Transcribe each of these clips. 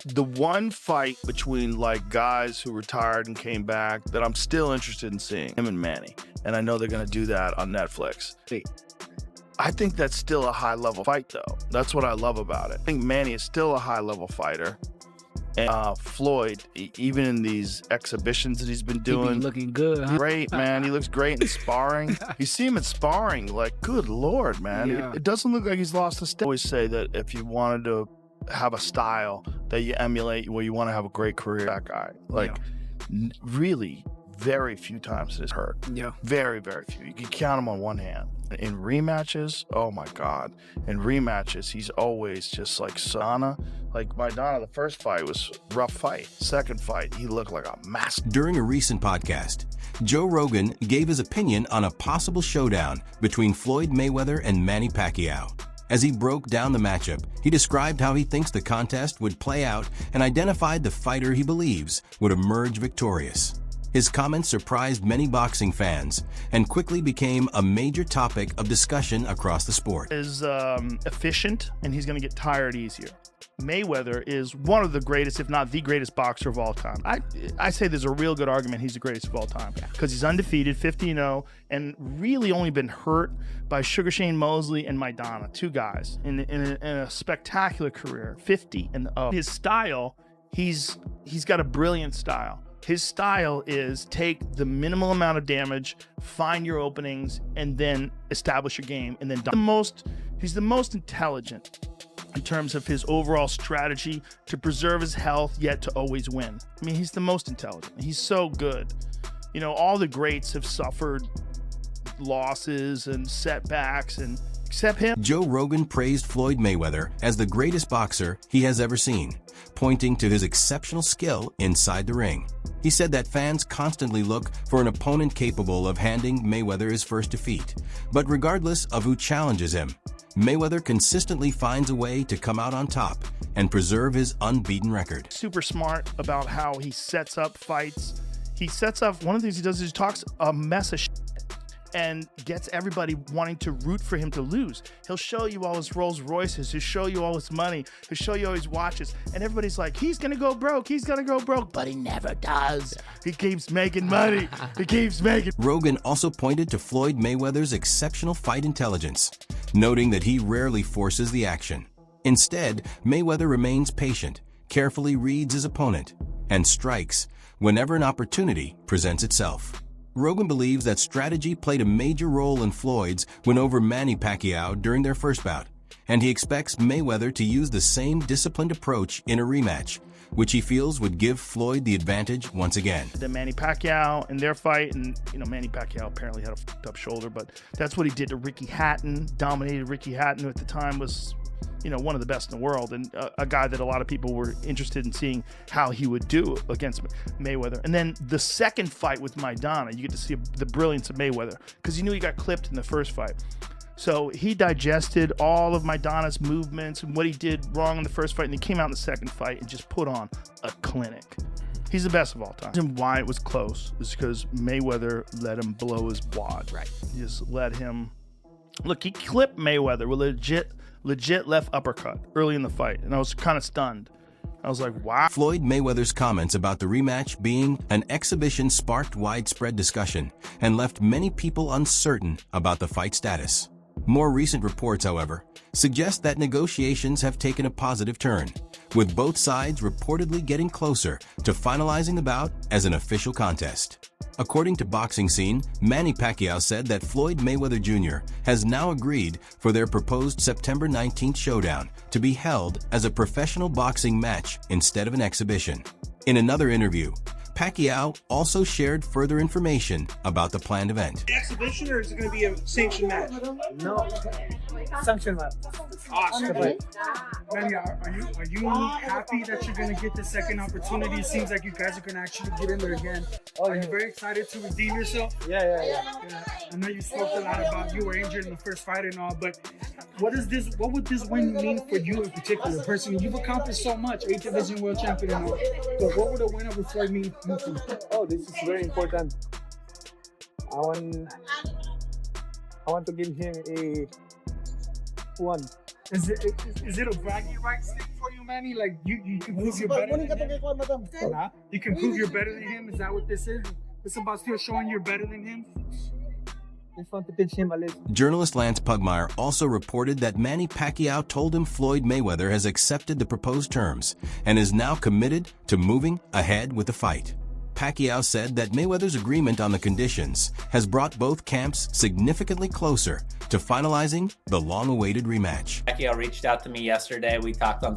The one fight between like guys who retired and came back that I'm still interested in seeing, him and Manny. And I know they're going to do that on Netflix. I think that's still a high level fight though. That's what I love about it. I think Manny is still a high level fighter. And Floyd, even in these exhibitions that he's been doing, looking good, huh? Great, man. He looks great in sparring. You see him in sparring, like, good Lord, man. Yeah. It doesn't look like he's lost a step. I always say that if you wanted to have a style that you emulate, where you want to have a great career, that guy, like, really very few times it is hurt. Yeah. Very, very few. You can count him on one hand. In rematches, oh my God. In rematches, he's always just like Sana. Like Maidana, the first fight was a rough fight. Second fight, he looked like a master. During a recent podcast, Joe Rogan gave his opinion on a possible showdown between Floyd Mayweather and Manny Pacquiao. As he broke down the matchup, he described how he thinks the contest would play out and identified the fighter he believes would emerge victorious. His comments surprised many boxing fans and quickly became a major topic of discussion across the sport. Is efficient, and he's going to get tired easier. Mayweather is one of the greatest, if not the greatest boxer of all time. I say there's a real good argument he's the greatest of all time because he's undefeated, 50-0, and really only been hurt by Sugar Shane Mosley and Maidana, two guys in a spectacular career, 50-0. His style, he's got a brilliant style. His style is take the minimal amount of damage, find your openings, and then establish your game. And then he's the most intelligent in terms of his overall strategy to preserve his health, yet to always win. I mean, he's the most intelligent. He's so good. You know, all the greats have suffered losses and setbacks, and except him. Joe Rogan praised Floyd Mayweather as the greatest boxer he has ever seen, pointing to his exceptional skill inside the ring. He said that fans constantly look for an opponent capable of handing Mayweather his first defeat. But regardless of who challenges him, Mayweather consistently finds a way to come out on top and preserve his unbeaten record. Super smart about how he sets up fights. He sets up, one of the things he does is he talks a mess of shit and gets everybody wanting to root for him to lose. He'll show you all his Rolls Royces, he'll show you all his money, he'll show you all his watches, and everybody's like, he's gonna go broke, but he never does. He keeps making money, he keeps making. Rogan also pointed to Floyd Mayweather's exceptional fight intelligence, noting that he rarely forces the action. Instead, Mayweather remains patient, carefully reads his opponent, and strikes whenever an opportunity presents itself. Rogan believes that strategy played a major role in Floyd's win over Manny Pacquiao during their first bout, and he expects Mayweather to use the same disciplined approach in a rematch, which he feels would give Floyd the advantage once again. The Manny Pacquiao in their fight, and Manny Pacquiao apparently had a fucked up shoulder, but that's what he did to Ricky Hatton, dominated Ricky Hatton, who at the time was one of the best in the world, and a guy that a lot of people were interested in seeing how he would do against Mayweather. And then the second fight with Maidana, you get to see the brilliance of Mayweather, because he knew he got clipped in the first fight. So he digested all of Maidana's movements and what he did wrong in the first fight, and he came out in the second fight and just put on a clinic. He's the best of all time. And why it was close is because Mayweather let him blow his wad. Right. He just let him... Look, he clipped Mayweather with legit left uppercut early in the fight, and I was kind of stunned. I was like, wow. Floyd Mayweather's comments about the rematch being an exhibition sparked widespread discussion and left many people uncertain about the fight status. More recent reports, however, suggest that negotiations have taken a positive turn, with both sides reportedly getting closer to finalizing the bout as an official contest. According to Boxing Scene, Manny Pacquiao said that Floyd Mayweather Jr. has now agreed for their proposed September 19th showdown to be held as a professional boxing match instead of an exhibition. In another interview, Pacquiao also shared further information about the planned event. Exhibition, or is it going to be a sanctioned match? No, sanctioned match. Awesome. Manny, are you happy that you're going to get the second opportunity? It seems like you guys are going to actually get in there again. Are you very excited to redeem yourself? Yeah. I know you spoke a lot about you were injured in the first fight and all, but what would this win mean for you in particular? Personally, you've accomplished so much, 8th division world champion and all. But what would a win over Floyd mean? Oh, this is very important. I want to give him a one. Is it a bragging rights thing for you, man? Manny? Like you can prove you're better than him? Huh? You can prove you're better than him? Is that what this is? It's about still showing you're better than him? Journalist Lance Pugmire also reported that Manny Pacquiao told him Floyd Mayweather has accepted the proposed terms and is now committed to moving ahead with the fight. Pacquiao said that Mayweather's agreement on the conditions has brought both camps significantly closer to finalizing the long-awaited rematch. Pacquiao reached out to me yesterday. We talked on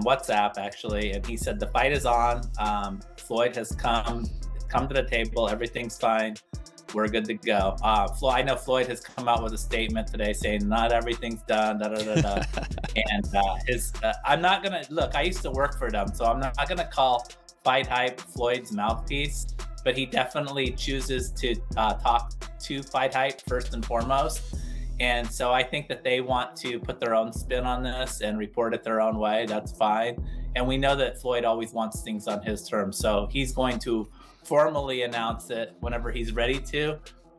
WhatsApp, actually, and he said the fight is on. Floyd has come to the table. Everything's fine. We're good to go. I know Floyd has come out with a statement today saying not everything's done, da da da da. And I'm not gonna look. I used to work for them, so I'm not gonna call Fight Hype Floyd's mouthpiece, but he definitely chooses to talk to Fight Hype first and foremost. And so I think that they want to put their own spin on this and report it their own way. That's fine. And we know that Floyd always wants things on his terms, so he's going to formally announce it whenever he's ready to.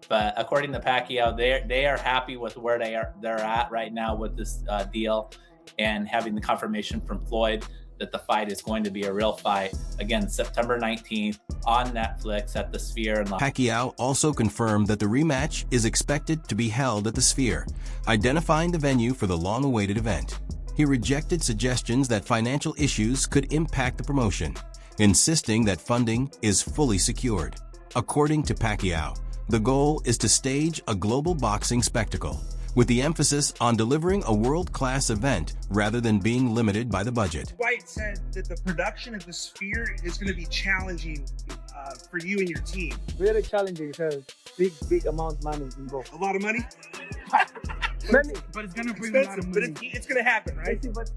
But according to Pacquiao, they are happy with where they're at right now with this deal, and having the confirmation from Floyd that the fight is going to be a real fight. Again, September 19th on Netflix at the Sphere. Pacquiao also confirmed that the rematch is expected to be held at the Sphere, identifying the venue for the long-awaited event. He rejected suggestions that financial issues could impact the promotion, insisting that funding is fully secured. According to Pacquiao, the goal is to stage a global boxing spectacle, with the emphasis on delivering a world-class event rather than being limited by the budget. White said that the production of the Sphere is going to be challenging for you and your team. Very challenging because big amount of money involved. A lot of money? Many. But it's gonna bring a lot of money. But it's going to happen, right? But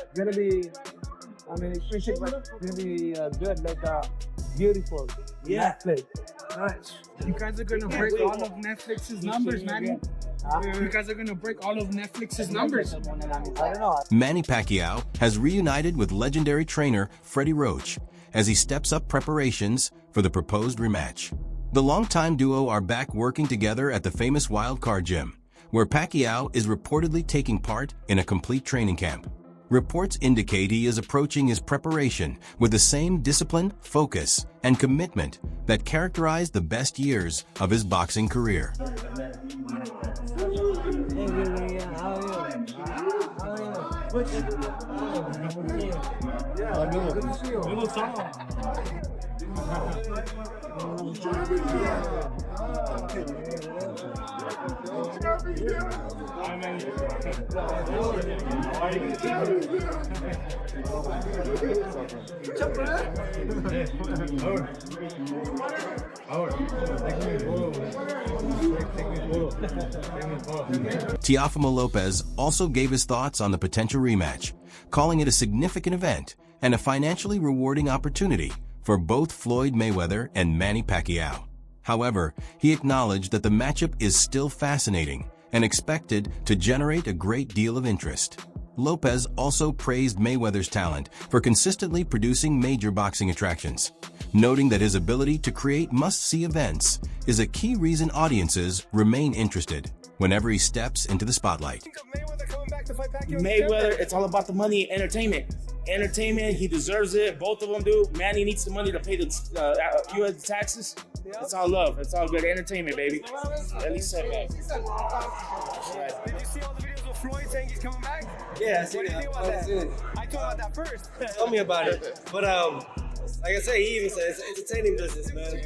it's gonna be, expensive, but it's gonna be good, like beautiful. Yeah. Netflix. Nice. You guys are gonna break all of Netflix's numbers, Manny. You guys are gonna break all of Netflix's numbers. I don't know. Manny Pacquiao has reunited with legendary trainer Freddie Roach as he steps up preparations for the proposed rematch. The longtime duo are back working together at the famous Wild Card Gym, where Pacquiao is reportedly taking part in a complete training camp. Reports indicate he is approaching his preparation with the same discipline, focus, and commitment that characterized the best years of his boxing career. Teofimo Lopez also gave his thoughts on the potential rematch, calling it a significant event and a financially rewarding opportunity for both Floyd Mayweather and Manny Pacquiao. However, he acknowledged that the matchup is still fascinating and expected to generate a great deal of interest. Lopez also praised Mayweather's talent for consistently producing major boxing attractions, noting that his ability to create must-see events is a key reason audiences remain interested whenever he steps into the spotlight. Mayweather, it's all about the money and entertainment. Entertainment, he deserves it. Both of them do. Manny needs the money to pay the U.S. taxes. It's all love. It's all good. Entertainment, baby. At least set back. Did you see all the videos of Floyd saying he's coming back? Yeah, I see What do you that. think about that? I told about that first. Tell me about it. But like I say, he even said it's an entertaining business, man.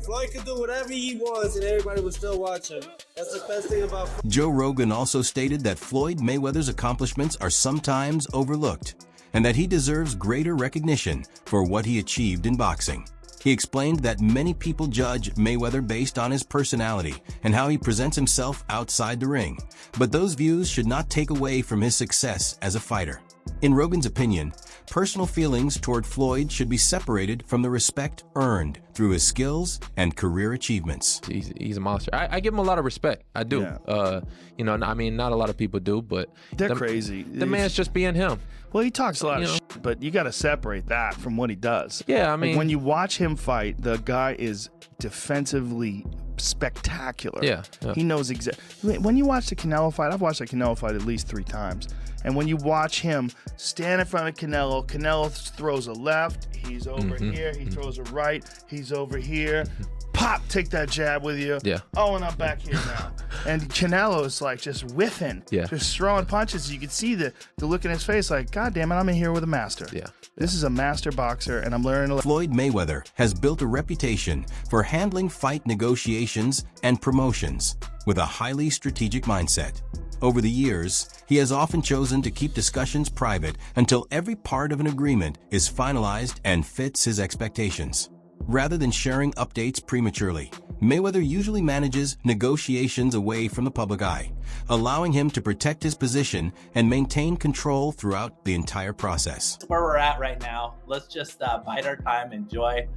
Floyd could do whatever he wants and everybody would still watch him. That's the best thing about Floyd. Joe Rogan also stated that Floyd Mayweather's accomplishments are sometimes overlooked and that he deserves greater recognition for what he achieved in boxing. He explained that many people judge Mayweather based on his personality and how he presents himself outside the ring, but those views should not take away from his success as a fighter. In Rogan's opinion, personal feelings toward Floyd should be separated from the respect earned through his skills and career achievements. He's a monster. I give him a lot of respect. I do. Yeah. Not a lot of people do, but They're crazy. The man's just being him. Well, he talks a lot of shit, but you got to separate that from what he does. Yeah, I Like, mean, when you watch him fight, the guy is defensively spectacular. Yeah. He knows exactly. When you watch the Canelo fight, I've watched the Canelo fight at least 3 times, And when you watch him stand in front of Canelo, Canelo throws a left, he's over here, he throws a right, he's over here. Pop, take that jab with you. Yeah. Oh, and I'm back here now. And Canelo is like just whiffing, just throwing punches. You can see the look in his face like, God damn it, I'm in here with a master. Yeah. This is a master boxer, and I'm learning a lot. Floyd Mayweather has built a reputation for handling fight negotiations and promotions with a highly strategic mindset. Over the years, he has often chosen to keep discussions private until every part of an agreement is finalized and fits his expectations. Rather than sharing updates prematurely, Mayweather usually manages negotiations away from the public eye, allowing him to protect his position and maintain control throughout the entire process. Where we're at right now, let's just bide our time, enjoy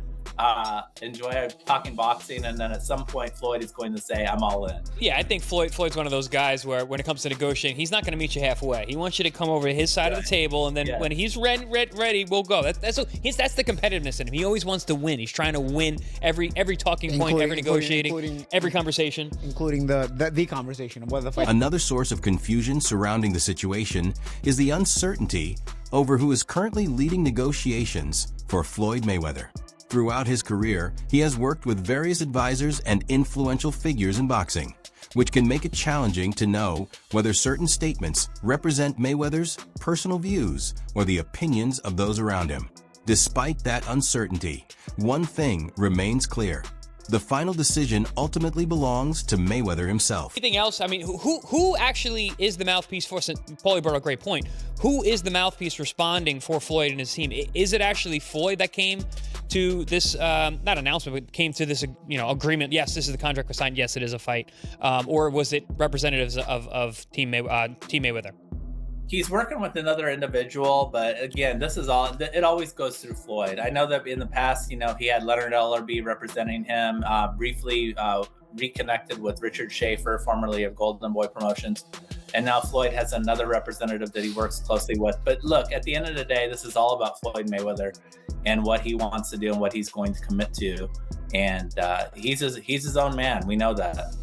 talking boxing, and then at some point Floyd is going to say, I'm all in. Yeah, I think Floyd's one of those guys where when it comes to negotiating, he's not going to meet you halfway. He wants you to come over to his side of the table, and then when he's ready, we'll go. That's the competitiveness in him. He always wants to win. He's trying to win every talking point, every negotiating, every conversation. Including the conversation of whether the fight. Another source of confusion surrounding the situation is the uncertainty over who is currently leading negotiations for Floyd Mayweather. Throughout his career, he has worked with various advisors and influential figures in boxing, which can make it challenging to know whether certain statements represent Mayweather's personal views or the opinions of those around him. Despite that uncertainty, one thing remains clear. The final decision ultimately belongs to Mayweather himself. Anything else? I mean, who actually is the mouthpiece for? Paulie brought a great point. Who is the mouthpiece responding for Floyd and his team? Is it actually Floyd that came to this not announcement, but came to this agreement? Yes, this is the contract was signed. Yes, it is a fight. Or was it representatives of Team Mayweather? He's working with another individual, but again, this is all, it always goes through Floyd. I know that in the past, he had Leonard Ellerbe representing him, briefly reconnected with Richard Schaefer, formerly of Golden Boy Promotions. And now Floyd has another representative that he works closely with. But look, at the end of the day, this is all about Floyd Mayweather and what he wants to do and what he's going to commit to. And he's his own man. We know that.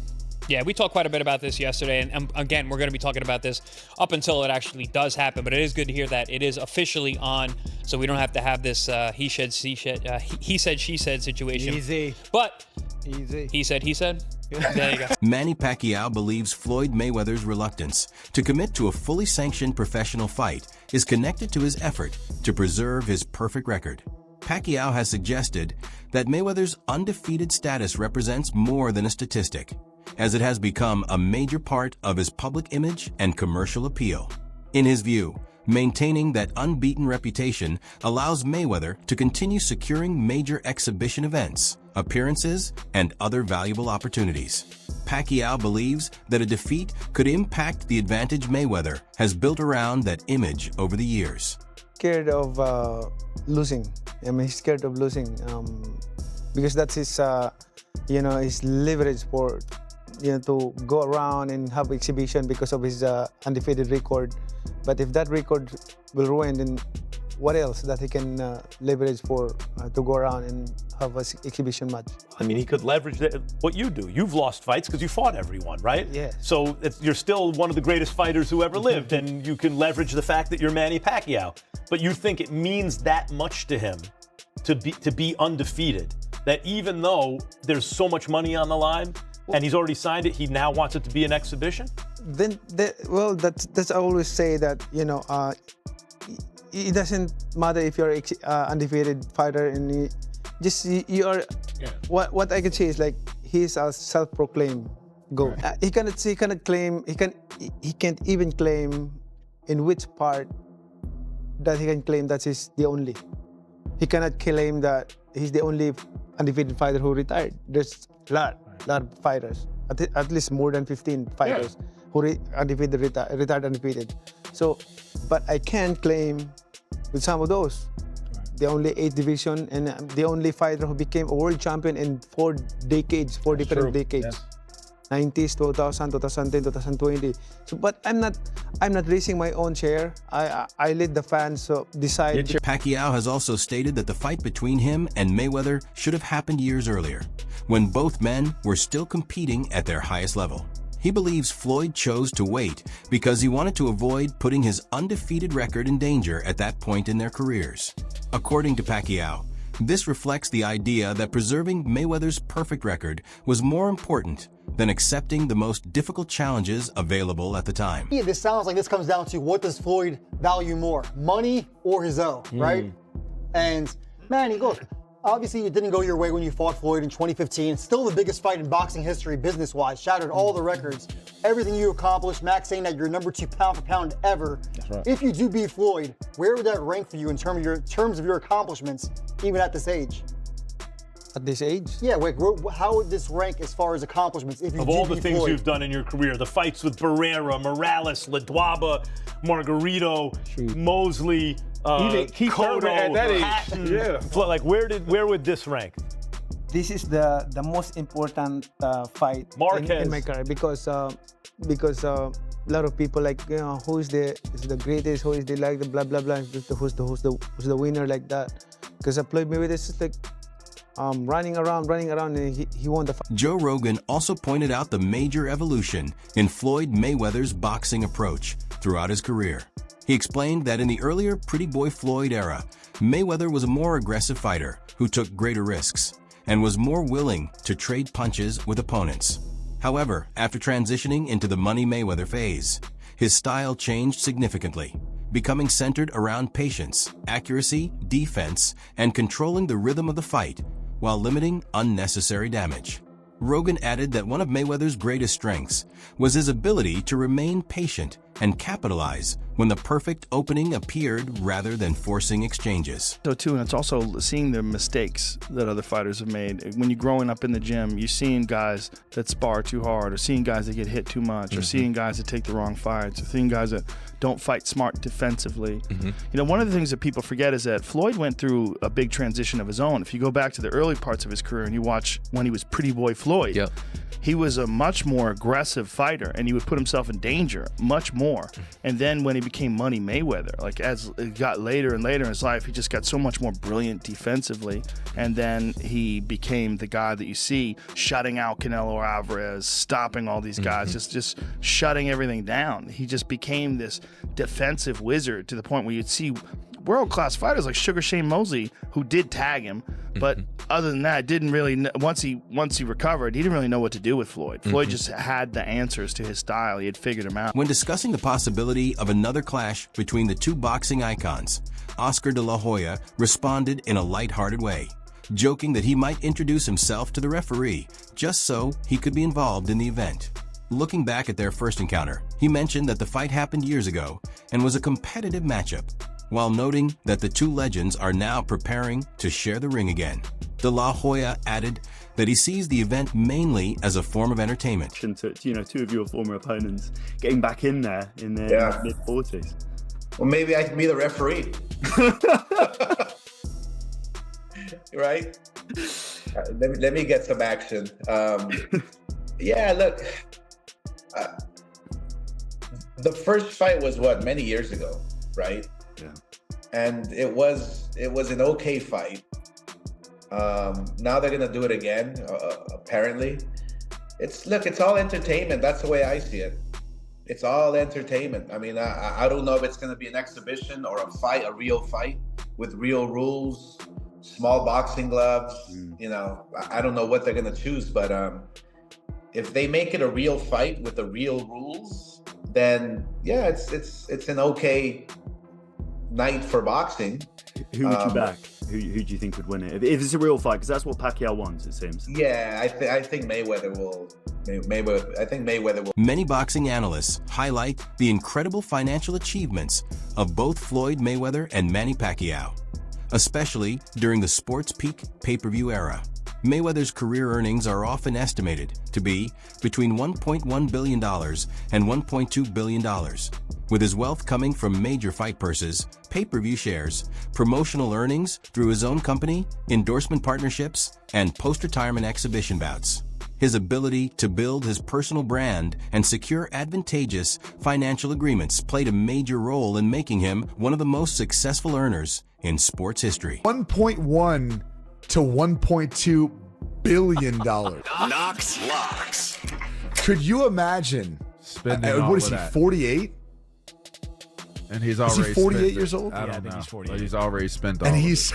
Yeah, we talked quite a bit about this yesterday, and again, we're going to be talking about this up until it actually does happen, but it is good to hear that it is officially on, so we don't have to have this he said, she said situation. Easy. But easy. He said? There you go. Manny Pacquiao believes Floyd Mayweather's reluctance to commit to a fully sanctioned professional fight is connected to his effort to preserve his perfect record. Pacquiao has suggested that Mayweather's undefeated status represents more than a statistic, as it has become a major part of his public image and commercial appeal. In his view, maintaining that unbeaten reputation allows Mayweather to continue securing major exhibition events, appearances, and other valuable opportunities. Pacquiao believes that a defeat could impact the advantage Mayweather has built around that image over the years. Scared of losing. I mean, he's scared of losing because that's his, his leverage for, to go around and have exhibition because of his undefeated record. But if that record will ruin, then what else that he can leverage for to go around and have an exhibition match? I mean, he could leverage what you do. You've lost fights because you fought everyone, right? Yeah. So you're still one of the greatest fighters who ever lived, and you can leverage the fact that you're Manny Pacquiao. But you think it means that much to him to be undefeated, that even though there's so much money on the line and he's already signed it, he now wants it to be an exhibition? Then, that's I always say that, it doesn't matter if you're undefeated fighter and you are. Yeah. What I can say is like he's a self-proclaimed GOAT. Right. He cannot claim. He can't even claim in which part that he can claim that he's the only. He cannot claim that he's the only undefeated fighter who retired. There's a lot of fighters, at least more than 15 fighters who retired undefeated. So, but I can claim with some of those. The only 8th division and the only fighter who became a world champion in 4 decades, 4 different decades. Yes. 90s, 2000, 2010, 2020. So, but I'm not raising my own chair. I let the fans decide. Pacquiao has also stated that the fight between him and Mayweather should have happened years earlier, when both men were still competing at their highest level. He believes Floyd chose to wait because he wanted to avoid putting his undefeated record in danger at that point in their careers. According to Pacquiao, this reflects the idea that preserving Mayweather's perfect record was more important than accepting the most difficult challenges available at the time. Yeah, this sounds like this comes down to what does Floyd value more, money or his own, right? And Manny, look, obviously it didn't go your way when you fought Floyd in 2015. Still the biggest fight in boxing history, business-wise, shattered all the records. Everything you accomplished, Max saying that you're number 2 pound for pound ever. That's right. If you do beat Floyd, where would that rank for you in terms of your accomplishments, even at this age? At this age? Yeah, like, how would this rank as far as accomplishments if you Of do all beat the things Floyd? you've done in your career, the fights with Barrera, Morales, Ledwaba, Margarito, Mosley, Even Keith Cotto, Thurman at that age. Hatton, Yeah. Like where would this rank? This is the most important fight Marquez. in my career because a lot of people like, you know, who is the greatest, who is the like the blah blah blah, who's the winner like that. Because Floyd Mayweather is just like running around and he won the fight. Joe Rogan also pointed out the major evolution in Floyd Mayweather's boxing approach throughout his career. He explained that in the earlier Pretty Boy Floyd era, Mayweather was a more aggressive fighter who took greater risks and was more willing to trade punches with opponents. However, after transitioning into the Money Mayweather phase, his style changed significantly, becoming centered around patience, accuracy, defense, and controlling the rhythm of the fight while limiting unnecessary damage. Rogan added that one of Mayweather's greatest strengths was his ability to remain patient and capitalize when the perfect opening appeared rather than forcing exchanges. So too, and it's also seeing the mistakes that other fighters have made. When you're growing up in the gym, you're seeing guys that spar too hard, or seeing guys that get hit too much, or seeing guys that take the wrong fights, or seeing guys that don't fight smart defensively. You know, one of the things that people forget is that Floyd went through a big transition of his own. If you go back to the early parts of his career and you watch when he was Pretty Boy Floyd, he was a much more aggressive fighter, and he would put himself in danger much more. And then when he became Money Mayweather, like as it got later and later in his life, he just got so much more brilliant defensively. And then he became the guy that you see shutting out Canelo Alvarez, stopping all these guys, just shutting everything down. He just became this defensive wizard to the point where you'd see world-class fighters like Sugar Shane Mosley, who did tag him, but other than that, didn't really. Once he recovered, he didn't really know what to do with Floyd. Floyd just had the answers to his style. He had figured him out. When discussing the possibility of another clash between the two boxing icons, Oscar de la Hoya responded in a lighthearted way, joking that he might introduce himself to the referee just so he could be involved in the event. Looking back at their first encounter, he mentioned that the fight happened years ago and was a competitive matchup, while noting that the two legends are now preparing to share the ring again. De La Hoya added that he sees the event mainly as a form of entertainment. To, you know, two of your former opponents getting back in there in their mid-40s. Well, maybe I can be the referee. Right? Let me get some action. Yeah, look. The first fight was many years ago, right? Yeah. And it was an okay fight. Now they're gonna do it again, apparently. It's all entertainment. That's the way I see it. It's all entertainment. I mean, I don't know if it's gonna be an exhibition or a real fight with real rules, small boxing gloves. You know, I don't know what they're gonna choose, but if they make it a real fight with the real rules, then yeah, it's an okay night for boxing. Who would you back? Who do you think would win it? If it's a real fight, because that's what Pacquiao wants, it seems. Yeah, I think Mayweather will. Many boxing analysts highlight the incredible financial achievements of both Floyd Mayweather and Manny Pacquiao, especially during the Sports Peak pay-per-view era. Mayweather's career earnings are often estimated to be between $1.1 billion and $1.2 billion, with his wealth coming from major fight purses, pay-per-view shares, promotional earnings through his own company, endorsement partnerships, and post-retirement exhibition bouts. His ability to build his personal brand and secure advantageous financial agreements played a major role in making him one of the most successful earners in sports history. $1.1 to $1.2 billion. Knox Locks. Could you imagine spending all what is of he? that. 48. And he's Is already he 48 spent years it. old? I Yeah, I don't think know. he's 48. But he's already spent all And of he's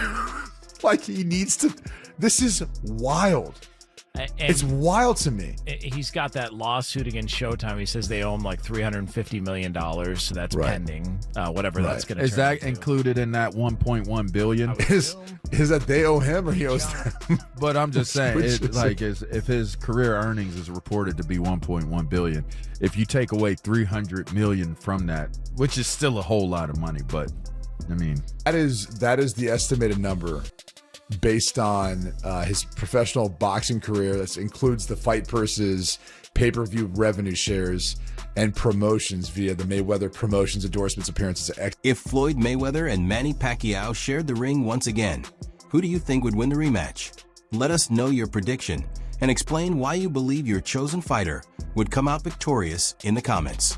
like he needs to. This is wild. It's wild to me. He's got that lawsuit against Showtime. He says they owe him like $350 million, so that's Right. pending. Whatever that's going to. Is that included in that 1.1 billion? Is that they owe him or he owes them? But I'm just saying, Which is- if his career earnings is reported to be 1.1 billion, if you take away 300 million from that, which is still a whole lot of money, but I mean, that is the estimated number based on his professional boxing career. That includes the Fight Purses, pay-per-view revenue shares, and promotions via the Mayweather Promotions endorsements, appearances. If Floyd Mayweather and Manny Pacquiao shared the ring once again, who do you think would win the rematch? Let us know your prediction and explain why you believe your chosen fighter would come out victorious in the comments.